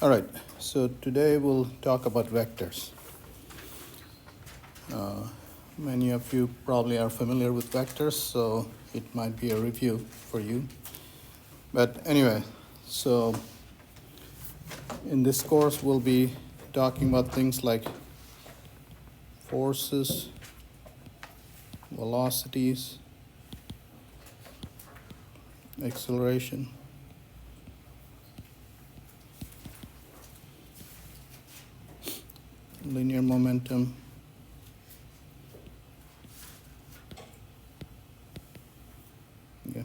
All right, so today we'll talk about vectors. Many of you probably are familiar with vectors, so it might be a review for you. But anyway, so in this course we'll be talking about things like forces, velocities, acceleration, linear momentum, yeah.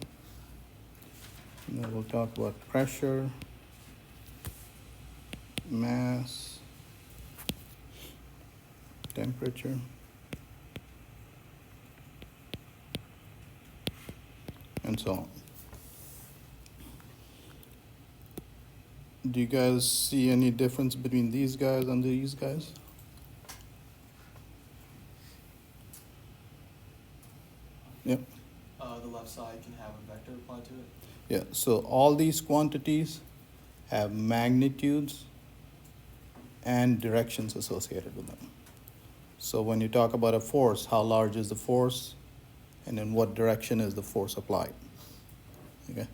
And then we'll talk about pressure, mass, temperature, and so on. Do you guys see any difference between these guys and these guys? Yep. The left side can have a vector applied to it. Yeah, so all these quantities have magnitudes and directions associated with them. So when you talk about a force, how large is the force, and in what direction is the force applied? Okay.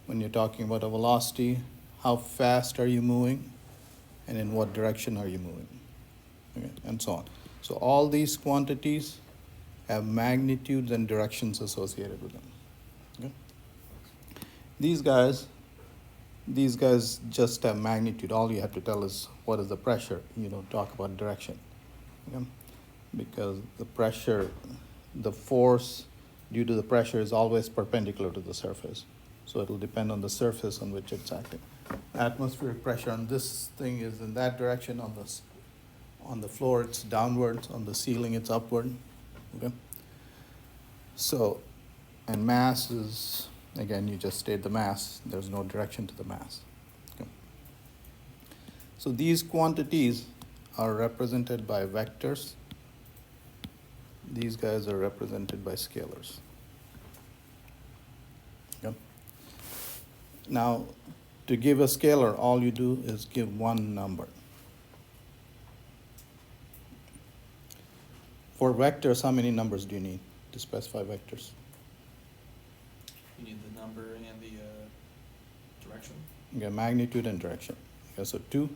When you're talking about a velocity, how fast are you moving, and in what direction are you moving? Okay, and so on. So all these quantities have magnitudes and directions associated with them. Okay. These guys just have magnitude. All you have to tell is what is the pressure. You don't talk about direction. Okay? Because the pressure, the force due to the pressure is always perpendicular to the surface. So it'll depend on the surface on which it's acting. Atmospheric pressure on this thing is in that direction. On the floor it's downwards. On the ceiling it's upward. Okay. So, and mass is, again, you just state the mass. There's no direction to the mass. Okay. So these quantities are represented by vectors. These guys are represented by scalars. Okay. Now, to give a scalar, all you do is give one number. For vectors, how many numbers do you need to specify vectors? You need the number and the direction. Okay, magnitude and direction. Okay, so 2.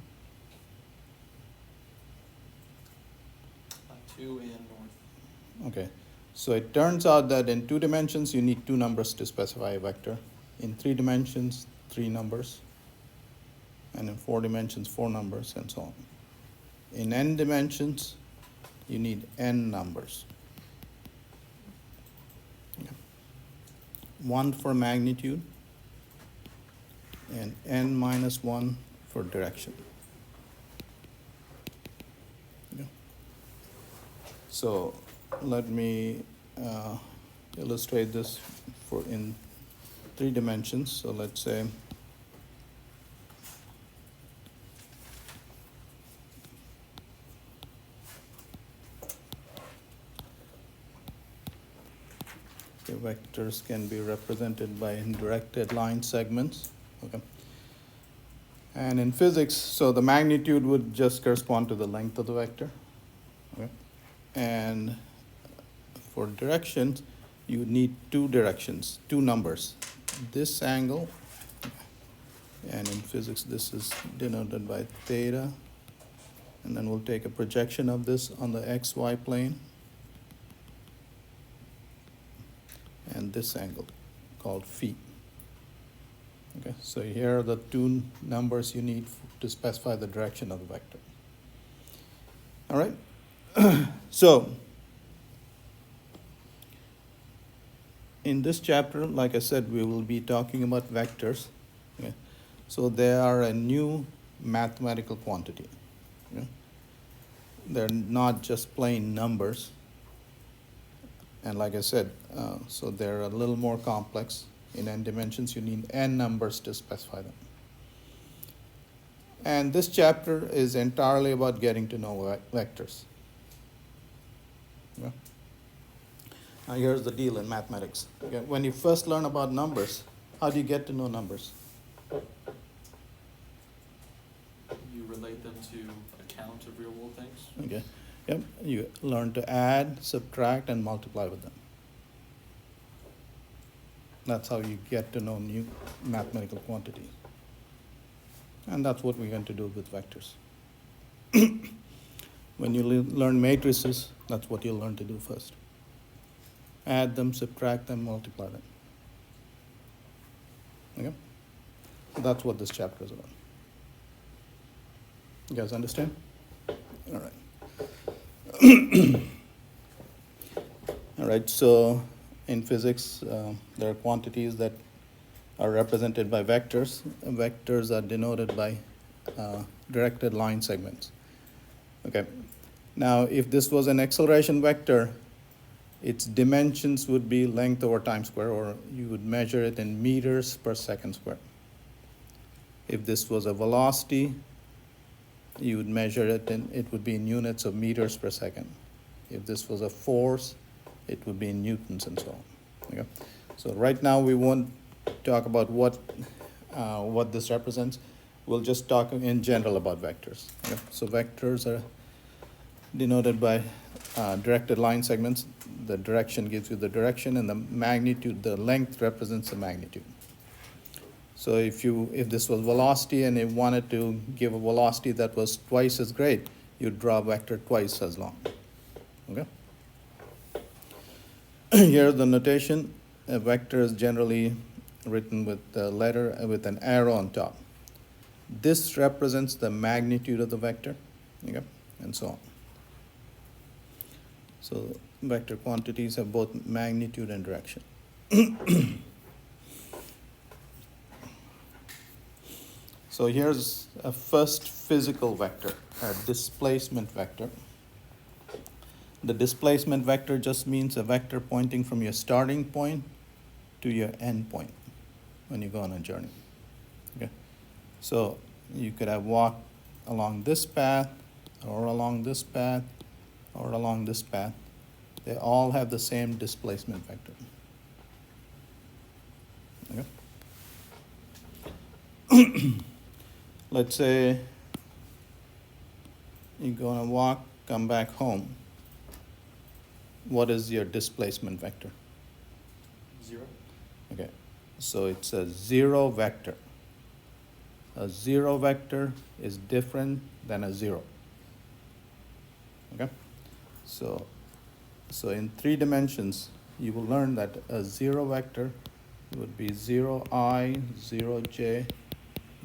2 and north. Okay, so it turns out that in 2 dimensions, you need 2 numbers to specify a vector. In 3 dimensions, 3 numbers. And in 4 dimensions, 4 numbers, and so on. In n dimensions, you need n numbers. Okay. 1 for magnitude, and n minus 1 for direction. Okay. So let me illustrate this for in 3 dimensions. So let's say the vectors can be represented by directed line segments. Okay. And in physics, so the magnitude would just correspond to the length of the vector. Okay. And for directions, you need 2 directions, 2 numbers. This angle, and in physics this is denoted by theta, and then we'll take a projection of this on the xy plane, and this angle called phi. Okay, so here are the 2 numbers you need to specify the direction of the vector. All right, so in this chapter, like I said, we will be talking about vectors. Okay? So they are a new mathematical quantity. Okay? They're not just plain numbers. And like I said, so they're a little more complex. In n dimensions, you need n numbers to specify them. And this chapter is entirely about getting to know vectors. Okay? Now here's the deal in mathematics. Okay? When you first learn about numbers, how do you get to know numbers? get them to account of real world things. Okay, yep, you learn to add, subtract, and multiply with them. That's how you get to know new mathematical quantities. And that's what we're going to do with vectors. When you learn matrices, that's what you'll learn to do first. Add them, subtract them, multiply them. Okay? So that's what this chapter is about. You guys understand? All right. All right, so in physics, there are quantities that are represented by vectors. Vectors are denoted by directed line segments. Okay. Now, if this was an acceleration vector, its dimensions would be length over time square, or you would measure it in meters per second square. If this was a velocity, you would measure it it would be in units of meters per second. If this was a force, it would be in newtons and so on. Okay? So right now we won't talk about what this represents. We'll just talk in general about vectors. Okay? So vectors are denoted by directed line segments. The direction gives you the direction, and the magnitude, the length represents the magnitude. So if this was velocity and you wanted to give a velocity that was twice as great, you'd draw a vector twice as long. Okay? Here's the notation. A vector is generally written with a letter with an arrow on top. This represents the magnitude of the vector, okay, and so on. So vector quantities have both magnitude and direction. So here's a first physical vector, a displacement vector. The displacement vector just means a vector pointing from your starting point to your end point when you go on a journey. Okay? So you could have walked along this path, or along this path, or along this path. They all have the same displacement vector. Okay? Let's say you're going to walk, come back home. What is your displacement vector? 0. Okay, so it's a zero vector. A zero vector is different than a zero. Okay, so in 3 dimensions, you will learn that a zero vector would be 0i, 0j,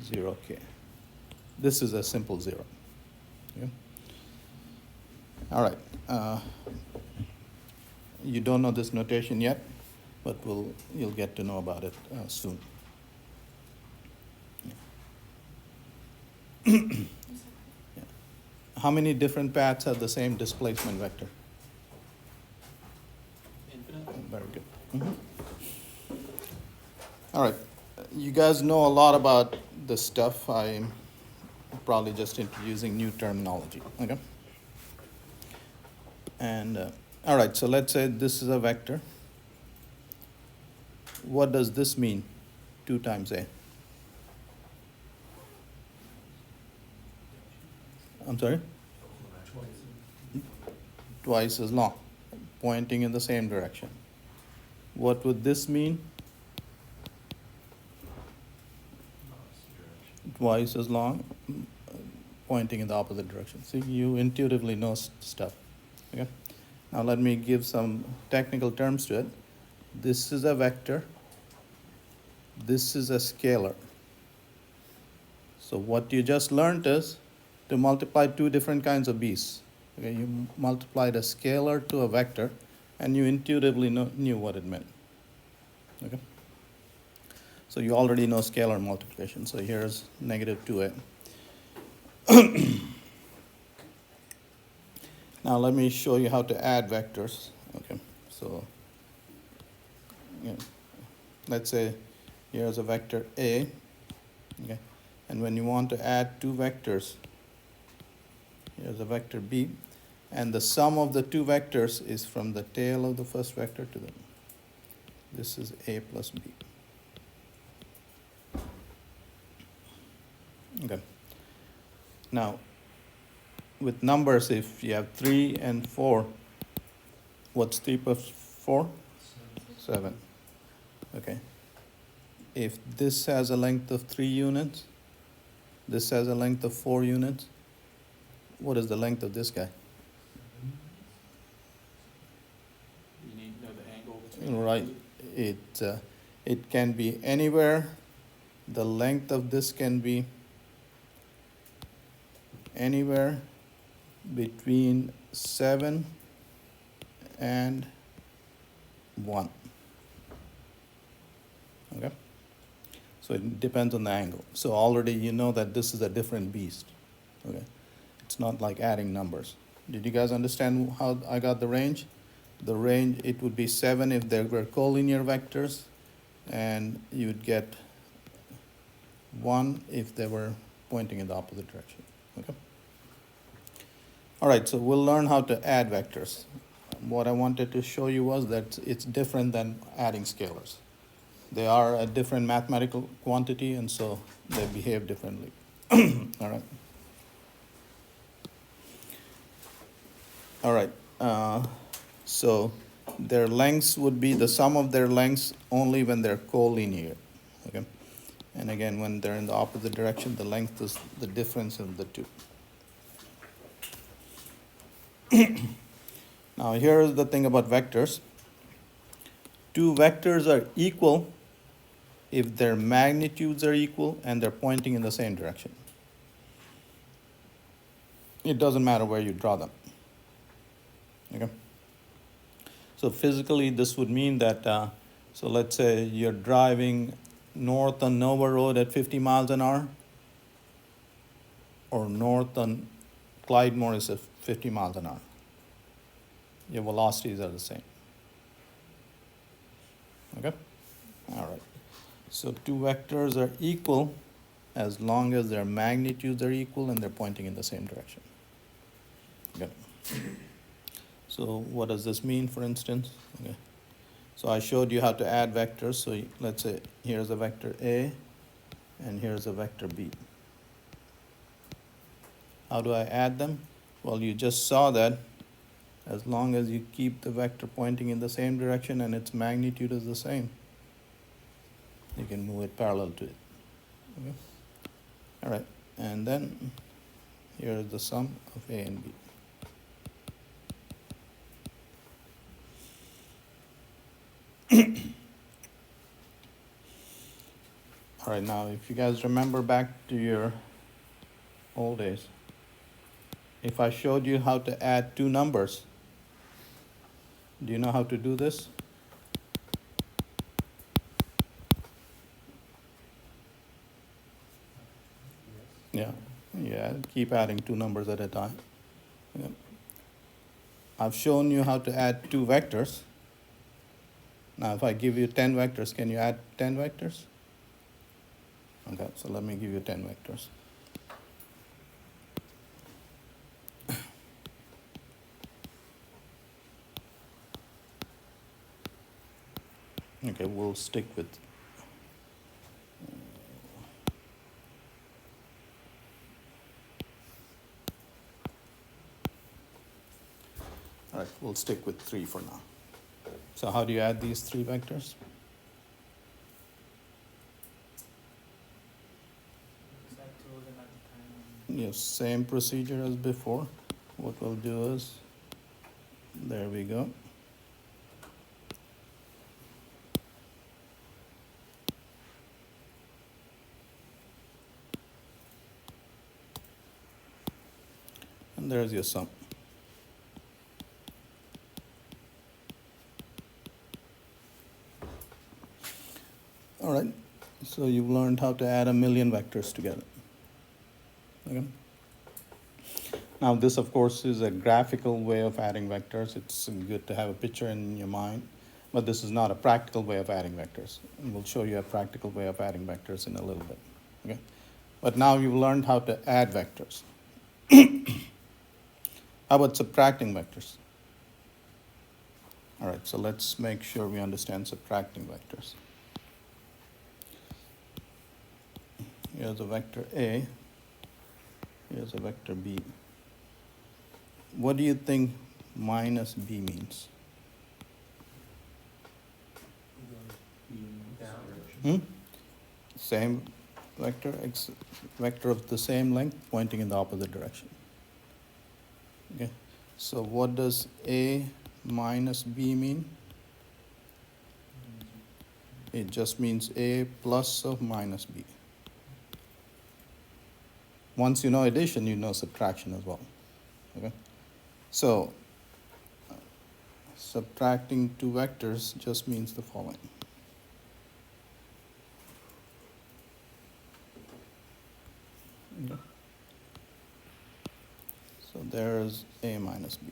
0k. This is a simple zero. Okay? All right. You don't know this notation yet, but you'll get to know about it soon. Yeah. How many different paths have the same displacement vector? Infinite. Very good. Mm-hmm. All right. You guys know a lot about this stuff. I'm probably just introducing new terminology. Okay. And all right, so let's say this is a vector. What does this mean? 2 times a. I'm sorry? Twice as long, pointing in the same direction. What would this mean? Twice as long, pointing in the opposite direction. See, you intuitively know stuff. Okay? Now let me give some technical terms to it. This is a vector. This is a scalar. So what you just learned is to multiply 2 different kinds of beasts. Okay, you multiplied a scalar to a vector, and you intuitively knew what it meant. Okay? So you already know scalar multiplication. So here's negative 2a. Now let me show you how to add vectors. Okay, so let's say here's a vector A. Okay, and when you want to add 2 vectors, here's a vector B, and the sum of the 2 vectors is from the tail of the first vector to the. This is A plus B. Okay. Now, with numbers, if you have 3 and 4, what's 3 plus 4? 7. Okay. If this has a length of 3 units, this has a length of 4 units, what is the length of this guy? You need to know the angle between. Right. It can be anywhere. The length of this can be anywhere between 7 and 1. Okay? So it depends on the angle. So already you know that this is a different beast. Okay? It's not like adding numbers. Did you guys understand how I got the range? The range, it would be 7 if there were collinear vectors, and you would get 1 if they were pointing in the opposite direction. Okay? All right, so we'll learn how to add vectors. What I wanted to show you was that it's different than adding scalars. They are a different mathematical quantity, and so they behave differently. All right. All right. So their lengths would be the sum of their lengths only when they're collinear. Okay. And again, when they're in the opposite direction, the length is the difference in the two. Now, here's the thing about vectors. Two vectors are equal if their magnitudes are equal and they're pointing in the same direction. It doesn't matter where you draw them. Okay? So physically, this would mean that, so let's say you're driving north on Nova Road at 50 miles an hour, or north on Clyde Morris at 50 miles an hour. Your velocities are the same. Okay? All right. So two vectors are equal as long as their magnitudes are equal and they're pointing in the same direction. Okay. So what does this mean, for instance? Okay. So I showed you how to add vectors. So let's say here's a vector A and here's a vector B. How do I add them? Well, you just saw that as long as you keep the vector pointing in the same direction and its magnitude is the same, you can move it parallel to it. Okay? All right, and then here is the sum of A and B. All right, now if you guys remember back to your old days, if I showed you how to add two numbers, do you know how to do this? Yeah, keep adding two numbers at a time. Yeah. I've shown you how to add two vectors. Now, if I give you 10 vectors, can you add 10 vectors? Okay, so let me give you 10 vectors. Okay, we'll stick with all right, we'll stick with 3 for now. So how do you add these 3 vectors? Yes, same procedure as before. What we'll do is, there we go. And there's your sum. All right, so you've learned how to add 1,000,000 vectors together. Okay. Now this, of course, is a graphical way of adding vectors. It's good to have a picture in your mind, but this is not a practical way of adding vectors. And we'll show you a practical way of adding vectors in a little bit. Okay. But now you've learned how to add vectors. How about subtracting vectors? All right, so let's make sure we understand subtracting vectors. Here's a vector A, Here's a vector B. What do you think minus B means? Hmm? Same vector, vector of the same length pointing in the opposite direction. Okay, so what does A minus B mean? It just means A plus of minus B. Once you know addition, you know subtraction as well. Okay, so subtracting two vectors just means the following. Okay. So there's A minus B.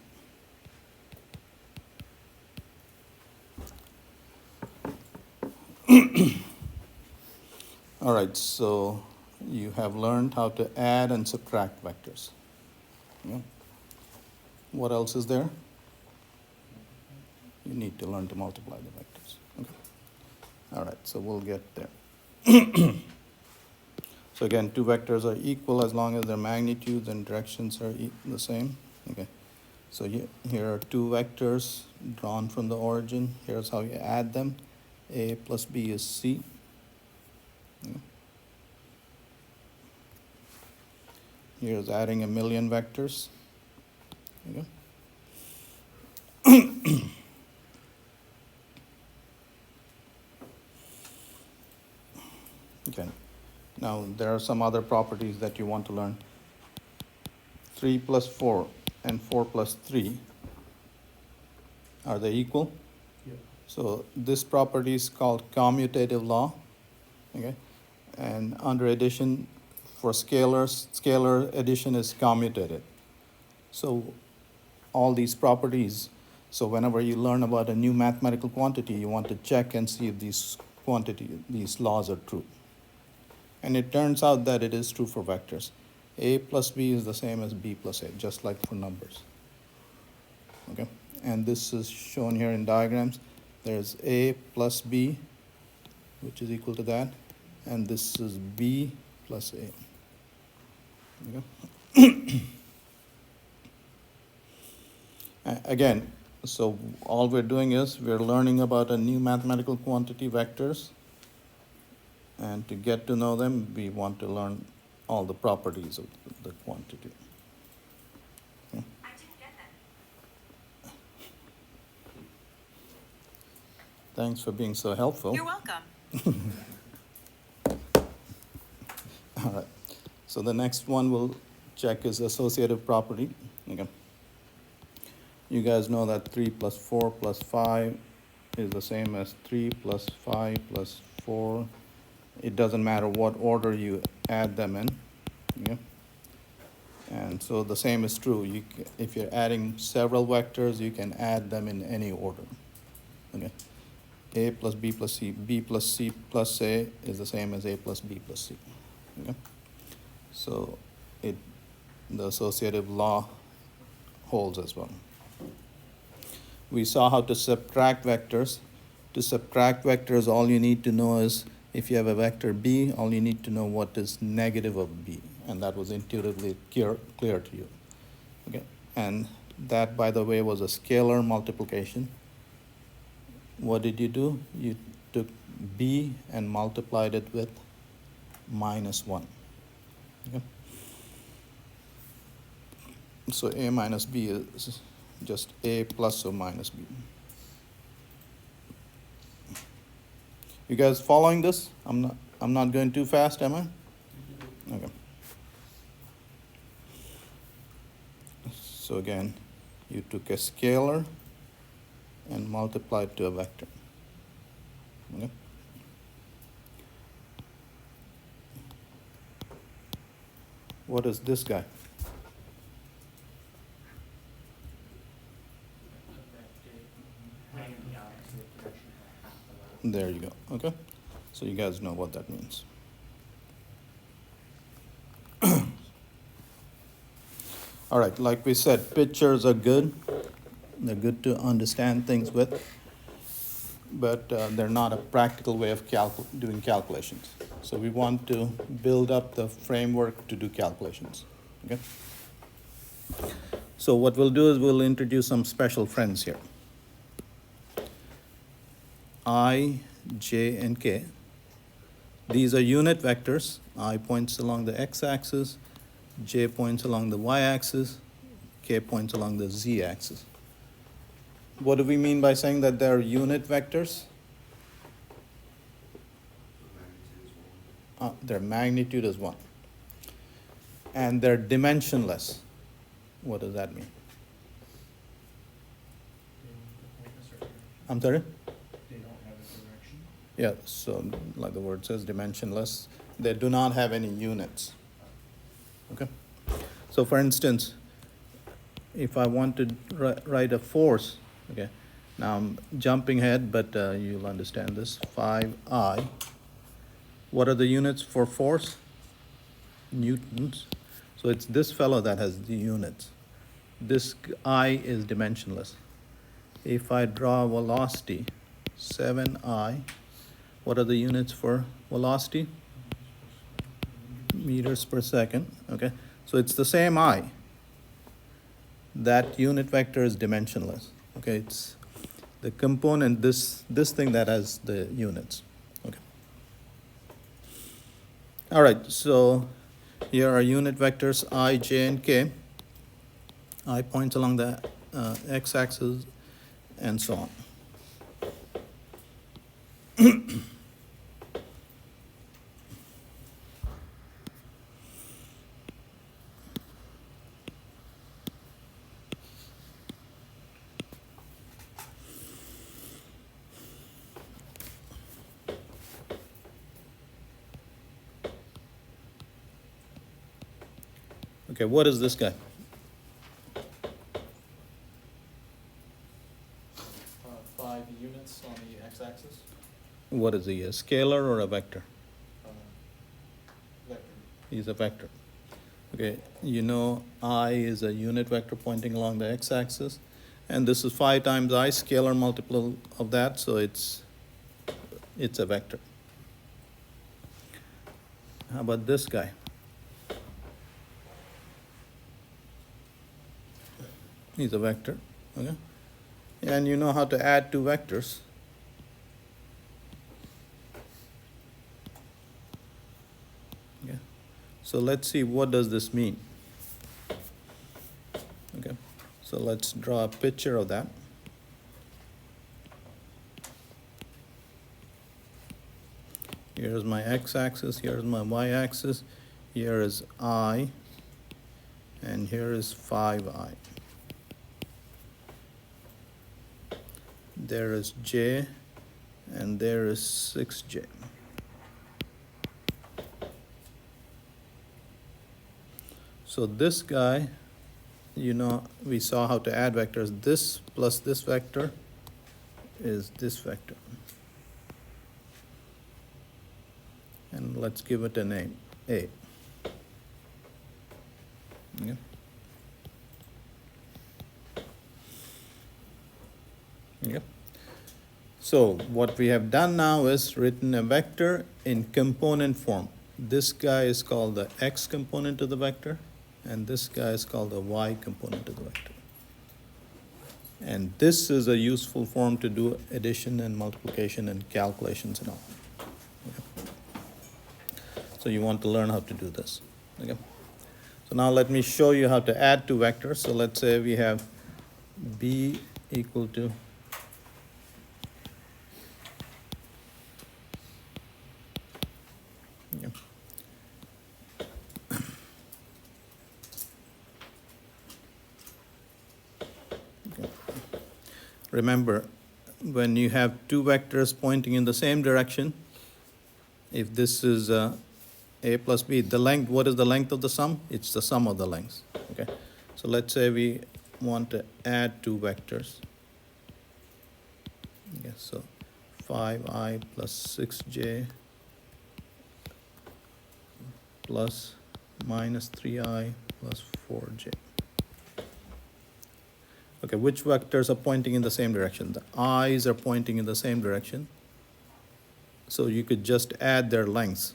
All right, so you have learned how to add and subtract vectors. Yeah. What else is there? You need to learn to multiply the vectors. Okay. All right, so we'll get there. So again, two vectors are equal as long as their magnitudes and directions are the same. Okay. So here are two vectors drawn from the origin. Here's how you add them. A plus B is C. Yeah. Here's adding a million vectors. Okay. Okay. Now, there are some other properties that you want to learn. 3 plus 4 and 4 plus 3, are they equal? Yeah. So this property is called commutative law. Okay. And under addition, for scalars, scalar addition is commutative. So all these properties, so whenever you learn about a new mathematical quantity, you want to check and see if these laws are true. And it turns out that it is true for vectors. A plus B is the same as B plus A, just like for numbers. Okay, and this is shown here in diagrams. There's A plus B, which is equal to that, and this is B plus A. Okay. Again, so all we're doing is we're learning about a new mathematical quantity, vectors, and to get to know them, we want to learn all the properties of the quantity. Okay. I didn't get that. Thanks for being so helpful. You're welcome. All right. So the next one we'll check is associative property. Okay. You guys know that 3 plus 4 plus 5 is the same as 3 plus 5 plus 4. It doesn't matter what order you add them in. Okay. And so the same is true. If you're adding several vectors, you can add them in any order. Okay. A plus B plus C, B plus C plus A is the same as A plus B plus C. Okay. So the associative law holds as well. We saw how to subtract vectors. To subtract vectors, all you need to know is if you have a vector B, all you need to know what is negative of B, and that was intuitively clear to you. Okay, and that, by the way, was a scalar multiplication. What did you do? You took B and multiplied it with -1. Okay. So A minus B is just A plus or minus B. You guys following this? I'm not going too fast, am I? Okay. So again, you took a scalar and multiplied to a vector. Okay. What is this guy? There you go. Okay. So you guys know what that means. All right, like we said, pictures are good. They're good to understand things with, but they're not a practical way of doing calculations. So we want to build up the framework to do calculations. Okay. So what we'll do is we'll introduce some special friends here. I, j, and k. These are unit vectors. I points along the x-axis, j points along the y-axis, k points along the z-axis. What do we mean by saying that they're unit vectors? Their magnitude is 1. And they're dimensionless. What does that mean? I'm sorry? They don't have a direction. Yeah, so like the word says, dimensionless. They do not have any units. Okay? So for instance, if I want to write a force, okay, now I'm jumping ahead, but you'll understand this. 5I. What are the units for force? Newtons. So it's this fellow that has the units. This I is dimensionless. If I draw velocity, 7I, what are the units for velocity? Meters per second, okay? So it's the same I. That unit vector is dimensionless, okay? It's the component, this thing that has the units, okay? All right, so here are unit vectors I, j, and k. I points along the x-axis and so on. Okay, what is this guy? 5 units on the x-axis, What is he, a scalar or a vector? vector. He's a vector. Okay, you know I is a unit vector pointing along the x-axis, and this is 5 times I, scalar multiple of that, so it's a vector. How about this guy? He's a vector, okay? And you know how to add two vectors. Okay. So let's see, what does this mean? Okay, so let's draw a picture of that. Here's my x-axis, here's my y-axis, here is I, and here is 5I. There is j, and there is 6j. So this guy, you know, we saw how to add vectors. This plus this vector is this vector. And let's give it a name, A. Okay. Okay. So what we have done now is written a vector in component form. This guy is called the x component of the vector, and this guy is called the y component of the vector. And this is a useful form to do addition and multiplication and calculations and all. Okay. So you want to learn how to do this. Okay. So now let me show you how to add two vectors. So let's say we have b equal to remember, when you have two vectors pointing in the same direction, if this is a plus b, the length, what is the length of the sum? It's the sum of the lengths. Okay. So let's say we want to add two vectors. Okay, so 5I plus 6j plus minus 3I plus 4j. Okay, which vectors are pointing in the same direction? The i's are pointing in the same direction. So you could just add their lengths.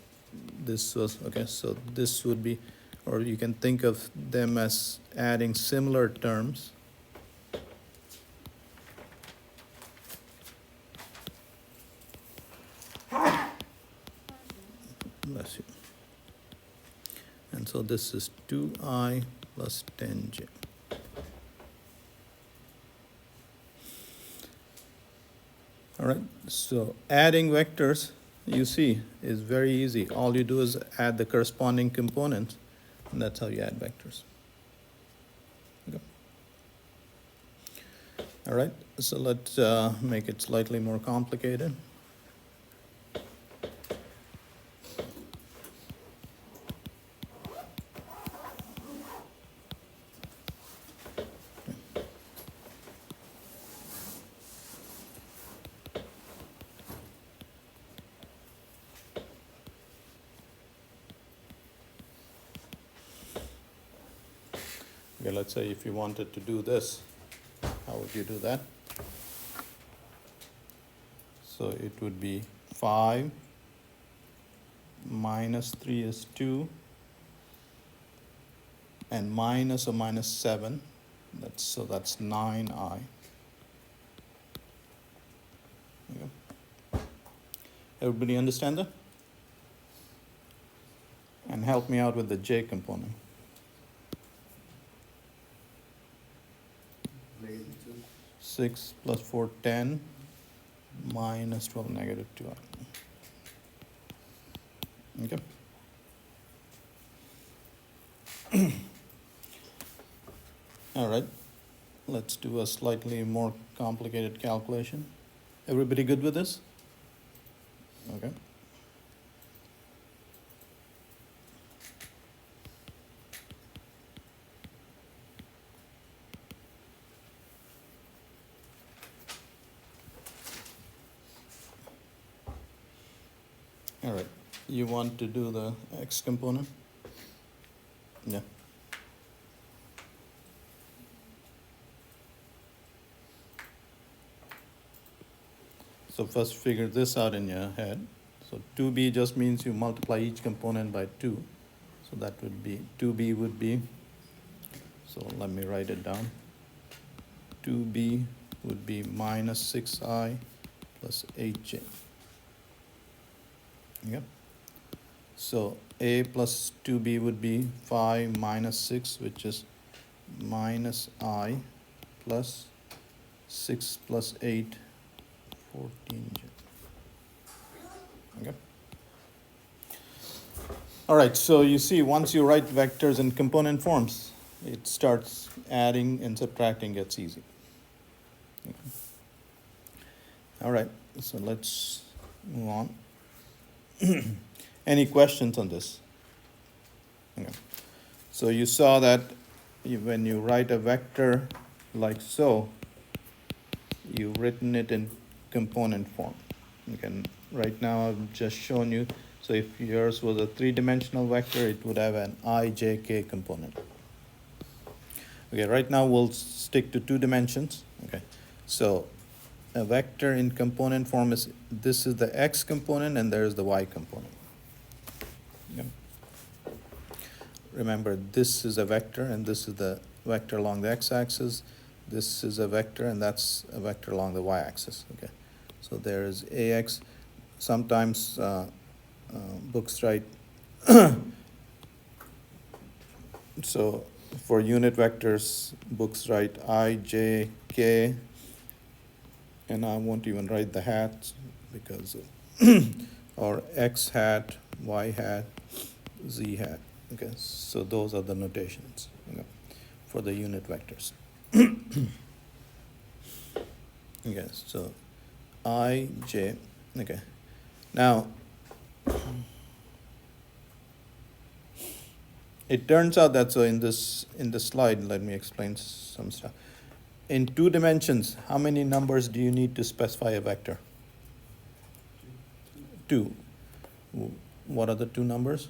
This was, okay, so this would be or you can think of them as adding similar terms. Bless you. And so this is 2I plus 10j. All right, so adding vectors, you see, is very easy. All you do is add the corresponding components, and that's how you add vectors. Okay. All right, so let's make it slightly more complicated. Okay, let's say if you wanted to do this, how would you do that? So it would be 5 minus 3 is 2, and minus or minus 7, that's 9I. Okay. Everybody understand that? And help me out with the j component. Negative 2. 6 plus 4, 10, minus 12, negative 2i. Okay. All right, let's do a slightly more complicated calculation. Everybody good with this? Okay. All right, you want to do the x component? Yeah. So first figure this out in your head. So 2b just means you multiply each component by 2. So that would be, 2b would be, so let me write it down. 2b would be minus 6i plus 8j. Okay. So a plus 2b would be 5 minus 6, which is minus I, plus 6 plus 8, 14j. Okay. All right, so you see, once you write vectors in component forms, it starts adding and subtracting gets easy. Okay. All right, so let's move on. Any questions on this? Okay. So you saw that when you write a vector like so, you've written it in component form. Okay. Right now I've just shown you, so if yours was a three-dimensional vector, it would have an I, J, K component. Okay, right now we'll stick to 2 dimensions. Okay, so a vector in component form is, this is the x component and there's the y component. Okay. Remember, this is a vector and this is the vector along the x-axis. This is a vector and that's a vector along the y-axis. Okay, so there is ax. Sometimes books write so for unit vectors, books write I, J, K, and I won't even write the hats because or x hat, y hat, z hat. Okay, so those are the notations, for the unit vectors. Okay, so I, J. Okay, now it turns out that, so in this slide, let me explain some stuff. In 2 dimensions, how many numbers do you need to specify a vector? 2. What are the 2 numbers?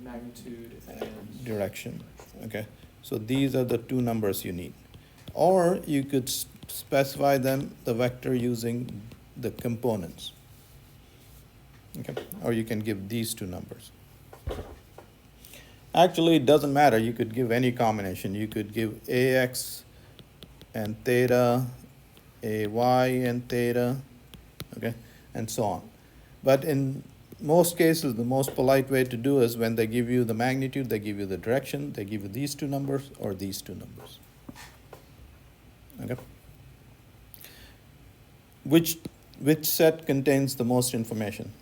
Magnitude and Direction. Okay, so these are the 2 numbers you need. Or you could specify them, the vector, using the components. Okay, or you can give these 2 numbers. Actually, it doesn't matter. You could give any combination. You could give AX and theta, AY and theta, okay, and so on. But in most cases, the most polite way to do is when they give you the magnitude, they give you the direction, they give you these two numbers or these two numbers. Okay? Which set contains the most information?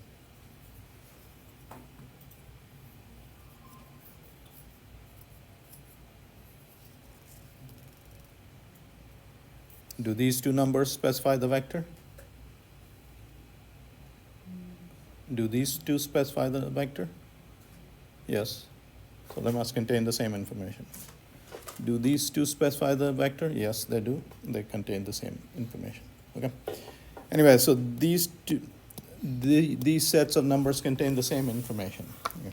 Do these two numbers specify the vector? Do these two specify the vector? Yes. So they must contain the same information. Do these two specify the vector? Yes, they do. They contain the same information. Okay. Anyway, so these sets of numbers contain the same information. Okay.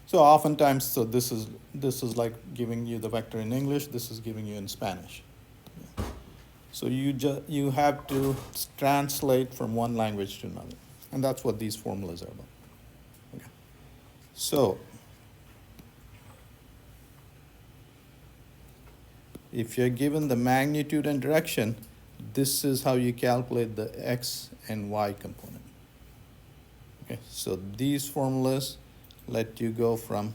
So oftentimes, so this is like giving you the vector in English. This is giving you in Spanish. So you have to translate from one language to another, and that's what these formulas are about. Okay. So if you're given the magnitude and direction, this is how you calculate the x and y component. Okay, so these formulas let you go from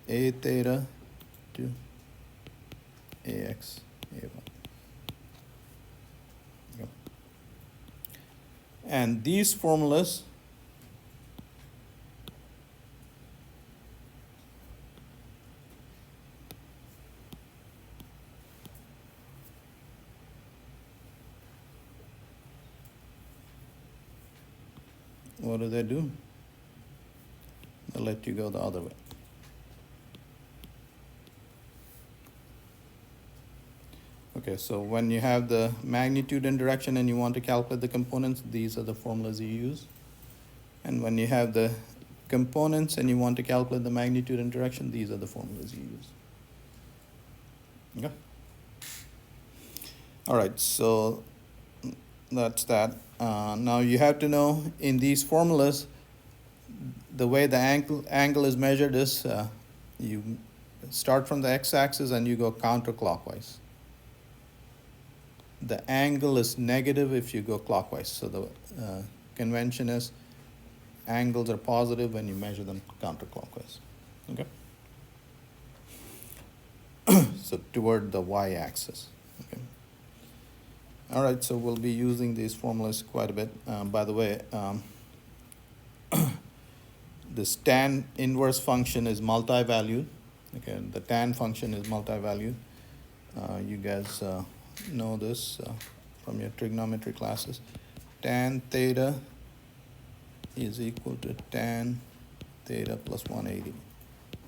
a theta to ax, ay. Okay. And these formulas what do? They'll let you go the other way. Okay, so when you have the magnitude and direction and you want to calculate the components, these are the formulas you use. And when you have the components and you want to calculate the magnitude and direction, these are the formulas you use. Okay? All right, so that's that. Now you have to know in these formulas, the way the angle is measured is you start from the x-axis and you go counterclockwise. The angle is negative if you go clockwise. So the convention is angles are positive when you measure them counterclockwise. Okay? So toward the y-axis. Okay. All right, so we'll be using these formulas quite a bit. By the way, this tan inverse function is multi-valued. Okay, the tan function is multi-valued. You guys know this from your trigonometry classes. Tan theta is equal to tan theta plus 180.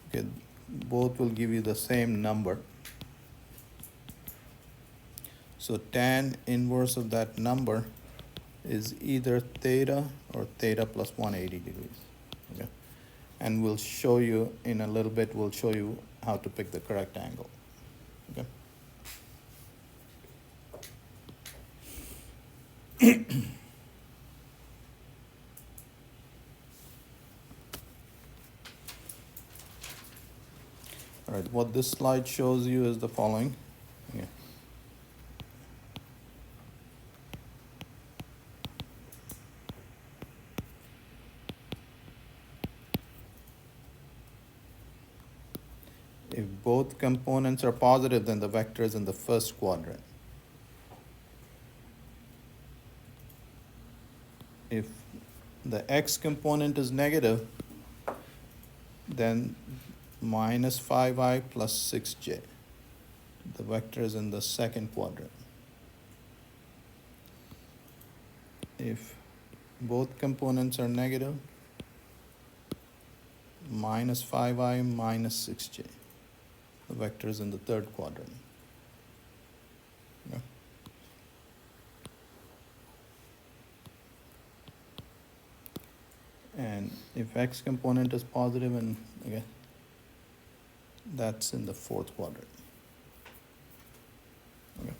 Okay, both will give you the same number. So tan inverse of that number is either theta or theta plus 180 degrees. Okay? And we'll show you in a little bit, we'll show you how to pick the correct angle. Okay? All right, what this slide shows you is the following. Okay. If both components are positive, then the vector is in the first quadrant. If the x component is negative, then minus 5i plus 6j. The vector is in the second quadrant. If both components are negative, minus 5i minus 6j. The vector is in the third quadrant. Okay. And if x component is positive, and okay, that's in the fourth quadrant. Okay.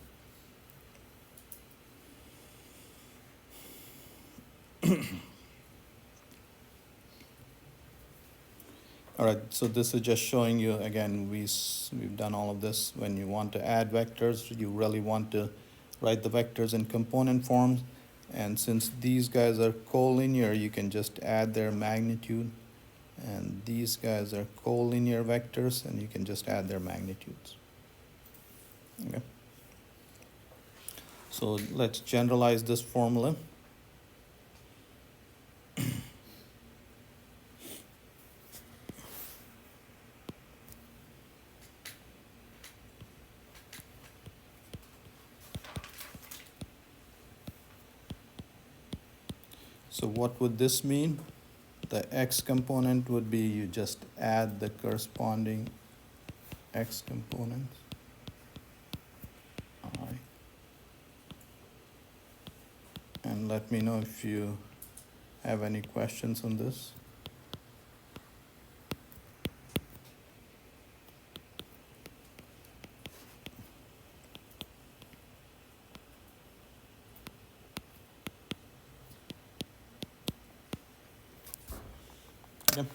All right, so this is just showing you, again, we've done all of this. When you want to add vectors, you really want to write the vectors in component forms. And since these guys are collinear, you can just add their magnitude. And these guys are collinear vectors, and you can just add their magnitudes. Okay. So let's generalize this formula. So what would this mean? The x component would be you just add the corresponding x components. I. And let me know if you have any questions on this. Okay.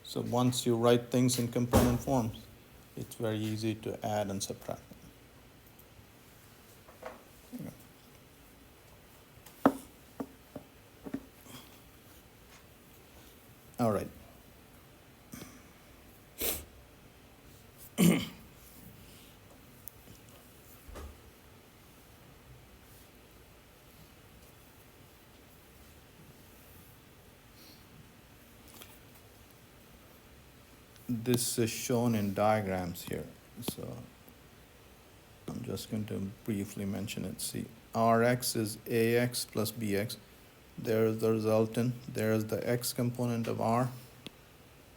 So once you write things in component forms, it's very easy to add and subtract. Okay. All right. This is shown in diagrams here, so I'm just going to briefly mention it. See, Rx is Ax plus Bx. There's the resultant. There's the x component of R.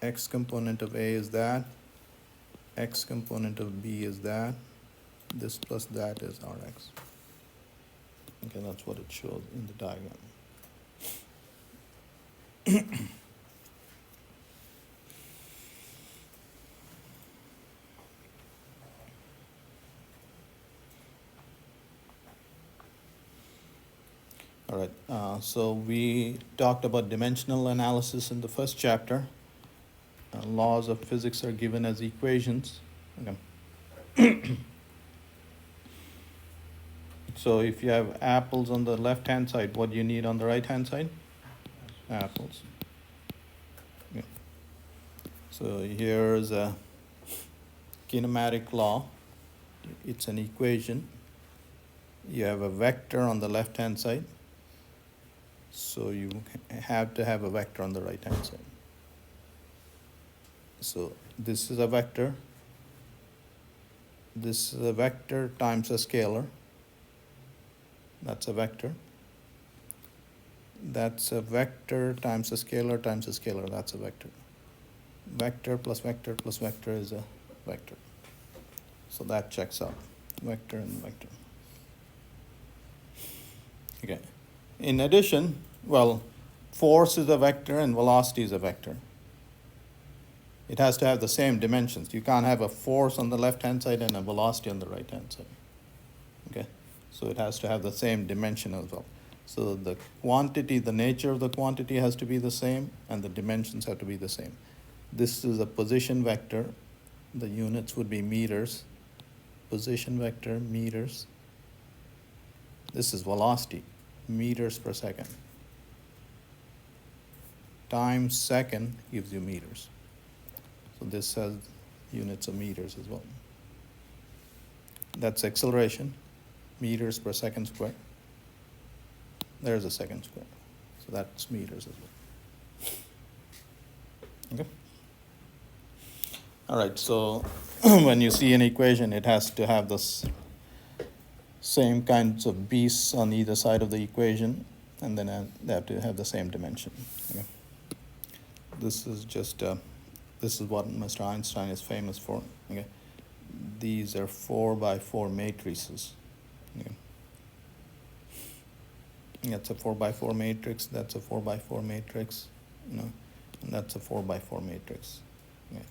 X component of A is that. X component of B is that. This plus that is Rx. Okay, that's what it shows in the diagram. All right, so we talked about dimensional analysis in the first chapter. Laws of physics are given as equations. Okay. So if you have apples on the left-hand side, what do you need on the right-hand side? Apples. Okay. So here's a kinematic law. It's an equation. You have a vector on the left-hand side. So you have to have a vector on the right-hand side. So this is a vector. This is a vector times a scalar. That's a vector. That's a vector times a scalar times a scalar. That's a vector. Vector plus vector plus vector is a vector. So that checks out. Vector and vector. Okay. In addition, well, force is a vector and velocity is a vector. It has to have the same dimensions. You can't have a force on the left-hand side and a velocity on the right-hand side. Okay? So it has to have the same dimension as well. So the quantity, the nature of the quantity has to be the same, and the dimensions have to be the same. This is a position vector. The units would be meters. Position vector, meters. This is velocity, meters per second. Times second gives you meters. So this has units of meters as well. That's acceleration, meters per second squared. There's a second squared. So that's meters as well. Okay. All right, so when you see an equation, it has to have this same kinds of beasts on either side of the equation, and then they have to have the same dimension. Okay. This is just this is what Mr. Einstein is famous for. Okay. These are 4x4 matrices. Okay. That's a 4x4 matrix. That's a 4x4 matrix. And that's a 4x4 matrix. Okay.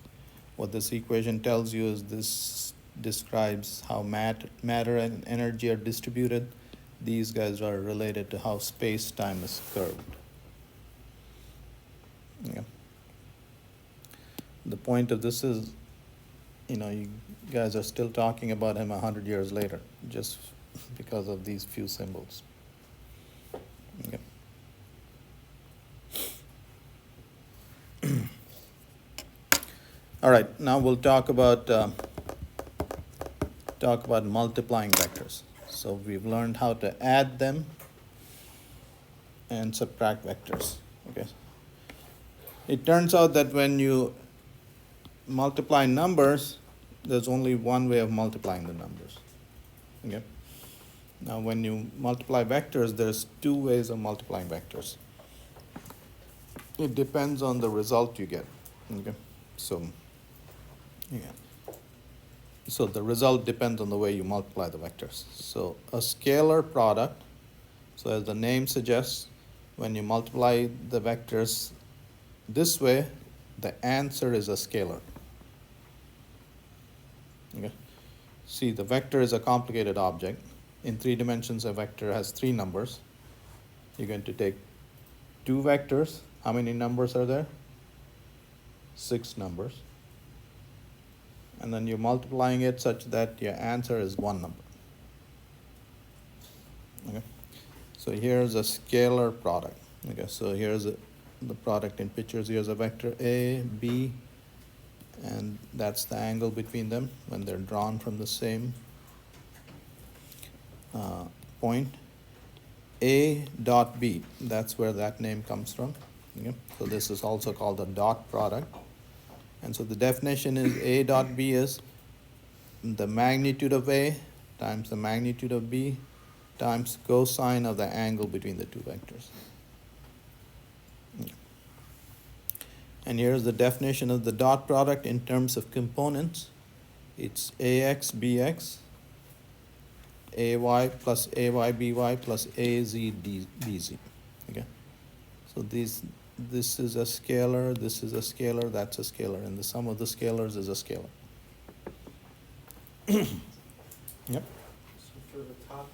What this equation tells you is this describes how matter and energy are distributed. These guys are related to how space-time is curved. Okay. The point of this is, you guys are still talking about him 100 years later, just because of these few symbols. Okay. All right, now we'll talk about multiplying vectors. So we've learned how to add them and subtract vectors. Okay. It turns out that when you multiply numbers, there's only one way of multiplying the numbers. Okay. Now, when you multiply vectors, there's two ways of multiplying vectors. It depends on the result you get. Okay. So, yeah. So the result depends on the way you multiply the vectors. So a scalar product, so as the name suggests, when you multiply the vectors this way, the answer is a scalar. Okay. See, the vector is a complicated object. In 3 dimensions, a vector has 3 numbers. You're going to take 2 vectors. How many numbers are there? 6 numbers. And then you're multiplying it such that your answer is 1 number. Okay. So here's a scalar product. Okay. So here's the product in pictures. Here's a vector A, B, and that's the angle between them when they're drawn from the same point. A dot B, that's where that name comes from. Okay. So this is also called a dot product. And so the definition is A dot B is the magnitude of A times the magnitude of B times cosine of the angle between the 2 vectors. Okay. And here's the definition of the dot product in terms of components. It's AX BX, AY plus AY BY plus AZ BZ. Okay. So this is a scalar, this is a scalar, that's a scalar, and the sum of the scalars is a scalar. Yep. So for the top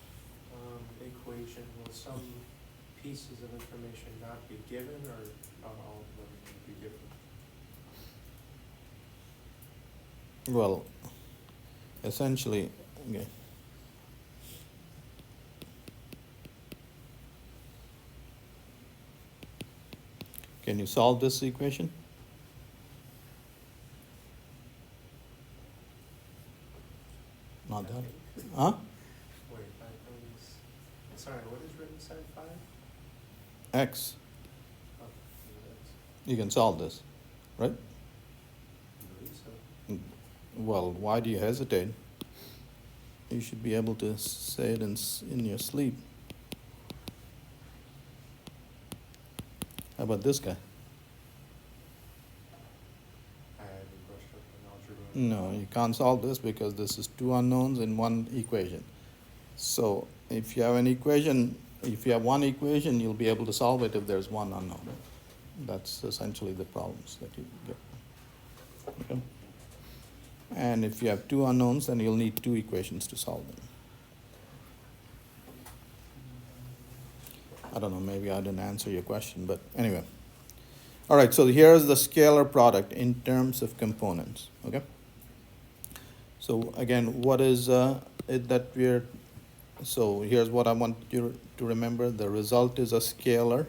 equation, will some pieces of information not be given, or not all of them will be given? Well, essentially, okay. Can you solve this equation? Not that. Huh? Wait, sorry, what is written side 5? X. Oh, that's, You can solve this, right? I believe so. Well, why do you hesitate? You should be able to say it in your sleep. How about this guy? I haven't brushed up on algebra. No, you can't solve this because this is 2 unknowns in 1 equation. So if you have an equation, if you have 1 equation, you'll be able to solve it if there's 1 unknown. That's essentially the problems that you get. Okay? And if you have 2 unknowns, then you'll need 2 equations to solve them. I don't know, maybe I didn't answer your question, but anyway. All right, so here's the scalar product in terms of components, okay? So again, what is it that so here's what I want you to remember. The result is a scalar.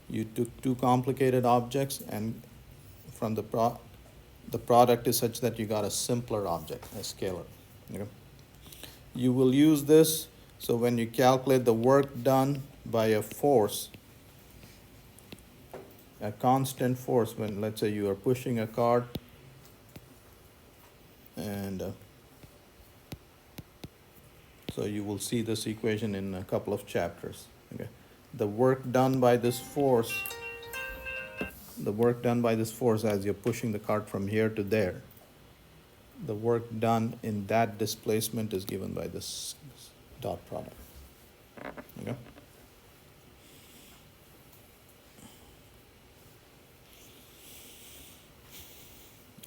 You took 2 complicated objects, and from the product is such that you got a simpler object, a scalar, okay? You will use this, so when you calculate the work done by a force, a constant force, when let's say you are pushing a cart and so you will see this equation in a couple of chapters. Okay, the work done by this force as you're pushing the cart from here to there, the work done in that displacement is given by this dot product. Okay.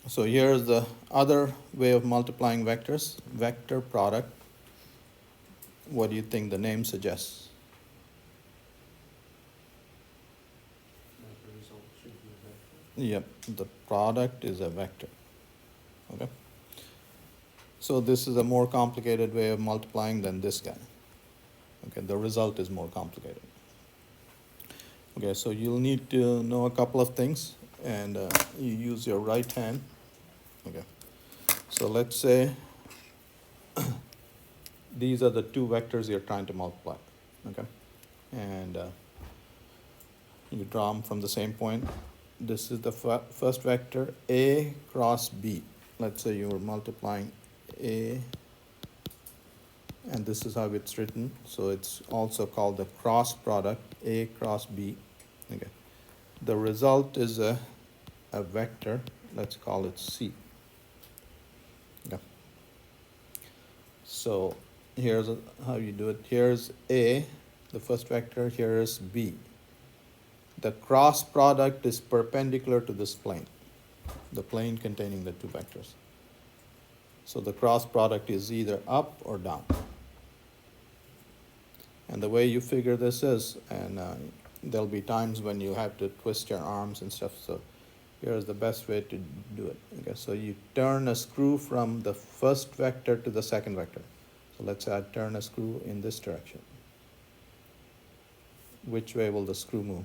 So here's the other way of multiplying vectors, vector product. What do you think the name suggests? The result should be a vector. Yep, the product is a vector, okay? So this is a more complicated way of multiplying than this guy. Okay, the result is more complicated. Okay, so you'll need to know a couple of things, and you use your right hand. Okay, so let's say these are the two vectors you're trying to multiply, okay? And you draw them from the same point. This is the first vector, A cross B. Let's say you're multiplying A, and this is how it's written. So it's also called the cross product, A cross B. Okay. The result is a vector. Let's call it C. Okay. So here's how you do it. Here's A, the first vector. Here is B. The cross product is perpendicular to this plane, the plane containing the two vectors. So the cross product is either up or down. And the way you figure this is, and there'll be times when you have to twist your arms and stuff, so here's the best way to do it. Okay, so you turn a screw from the first vector to the second vector. So let's say I turn a screw in this direction. Which way will the screw move?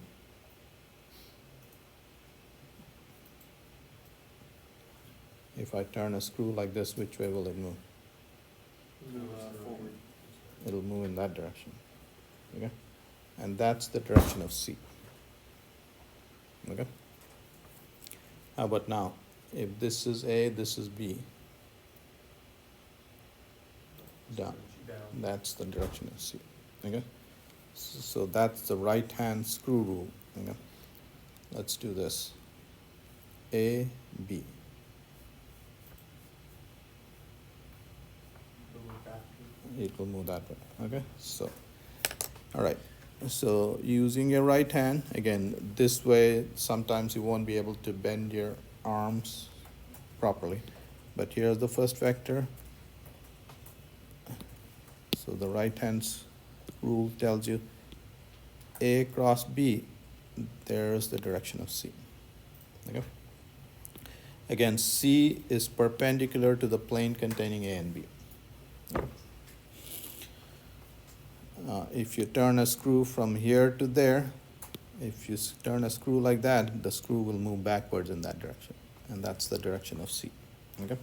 If I turn a screw like this, which way will it move? Forward. It'll move in that direction. Okay? And that's the direction of C. Okay? How about now? If this is A, this is B. Down. That's the direction of C. Okay? So that's the right hand screw rule. Okay? Let's do this. A, B. It will move that way. Okay? So, all right. So using your right hand, again, this way, sometimes you won't be able to bend your arms properly. But here's the first vector. So the right hand's rule tells you A cross B, there's the direction of C. Okay? Again, C is perpendicular to the plane containing A and B. Okay? If you turn a screw from here to there, if you turn a screw like that, the screw will move backwards in that direction. And that's the direction of C. Okay?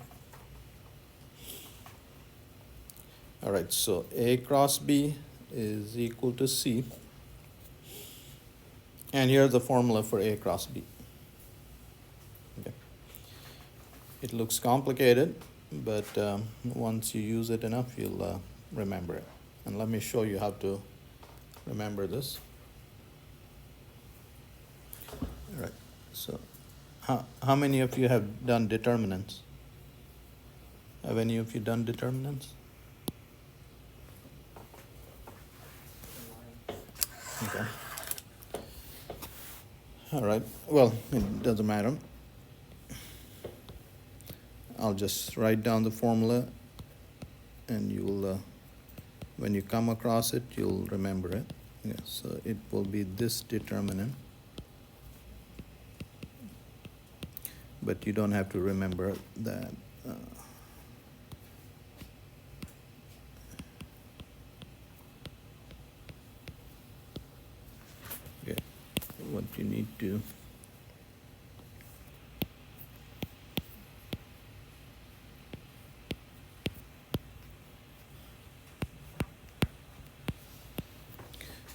All right, so A cross B is equal to C. And here's the formula for A cross B. Okay. It looks complicated, but once you use it enough, you'll remember it. And let me show you how to remember this. All right, so how many of you have done determinants? Have any of you done determinants? Okay. All right, well, it doesn't matter. I'll just write down the formula, and you'll, when you come across it, you'll remember it. Yeah, so it will be this determinant. But you don't have to remember that. Okay, what you need to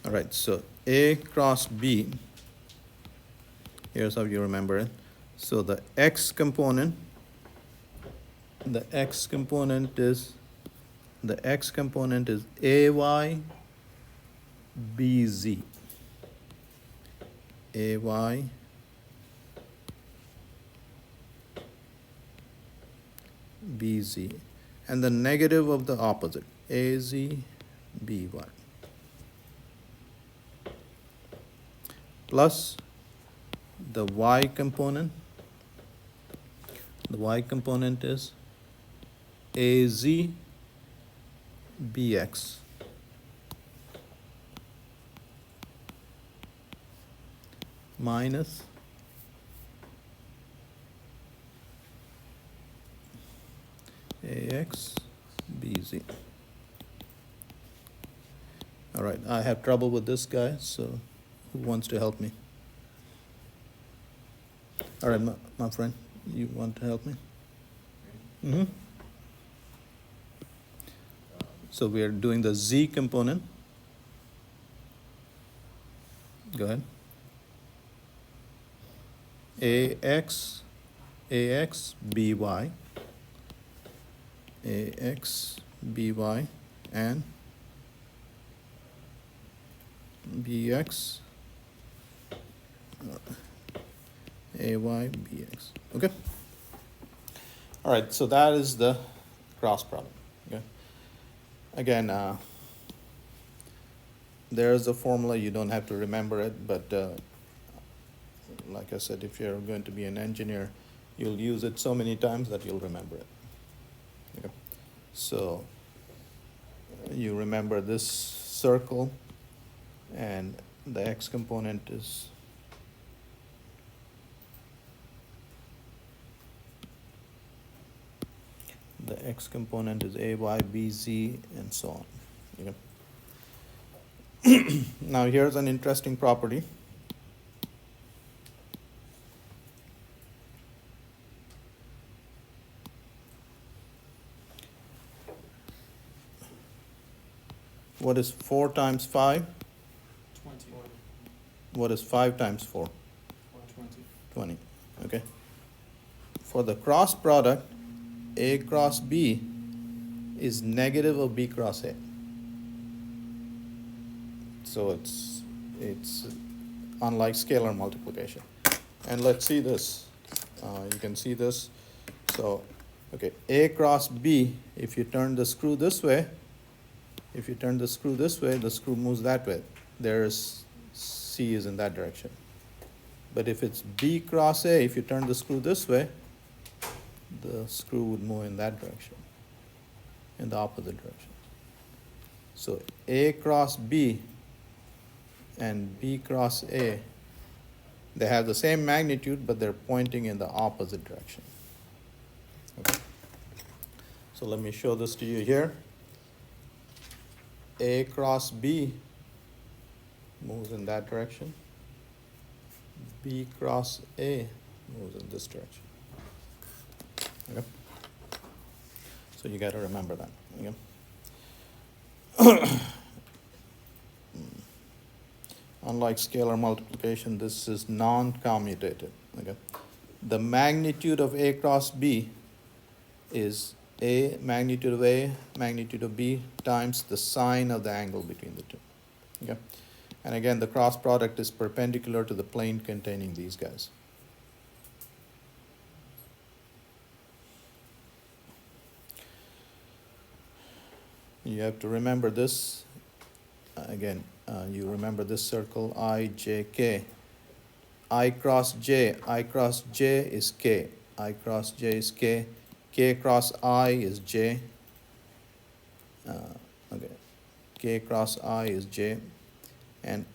all right, so A cross B, here's how you remember it. So the x component is AY BZ. AY BZ. And the negative of the opposite, AZ BY. Plus the y component. The y component is AZ BX. Minus AX, BZ. All right, I have trouble with this guy, so who wants to help me? All right, my friend, you want to help me? Mm-hmm. So we are doing the Z component. Go ahead. AX, BY, AX, BY, and BX, AY, BX. Okay? All right, so that is the cross product. Okay? Again, there's a formula, you don't have to remember it, but like I said, if you're going to be an engineer, you'll use it so many times that you'll remember it. Okay? So you remember this circle, and the X component is AY, BZ, and so on. Okay? Now here's an interesting property. What is 4 times 5? 20. What is 5 times 4? 20. 20. Okay? For the cross product, A cross B is negative of B cross A. So it's unlike scalar multiplication. And let's see this. You can see this. So, okay, A cross B, if you turn the screw this way, the screw moves that way. There's C is in that direction. But if it's B cross A, if you turn the screw this way, the screw would move in that direction, in the opposite direction. So A cross B and B cross A, they have the same magnitude, but they're pointing in the opposite direction. Okay. So let me show this to you here. A cross B moves in that direction. B cross A moves in this direction. Okay? So you got to remember that. Okay? Unlike scalar multiplication, this is non-commutative. Okay? The magnitude of A cross B is A, magnitude of A, magnitude of B, times the sine of the angle between the two. Okay? And again, the cross product is perpendicular to the plane containing these guys. You have to remember this. Again, you remember this circle, I, J, K. I cross J is K. I cross J is K. K cross I is J. Okay. K cross I is J. And,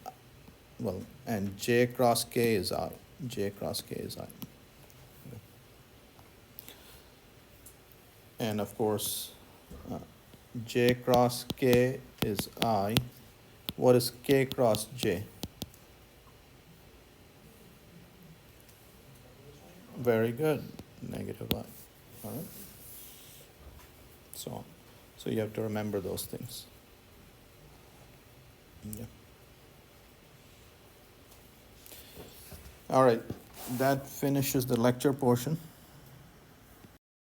well, and J cross K is I. J cross K is I. Okay. And of course, J cross K is I. What is K cross J? Very good. Negative I. All right. So on. So you have to remember those things. Yeah. All right. That finishes the lecture portion.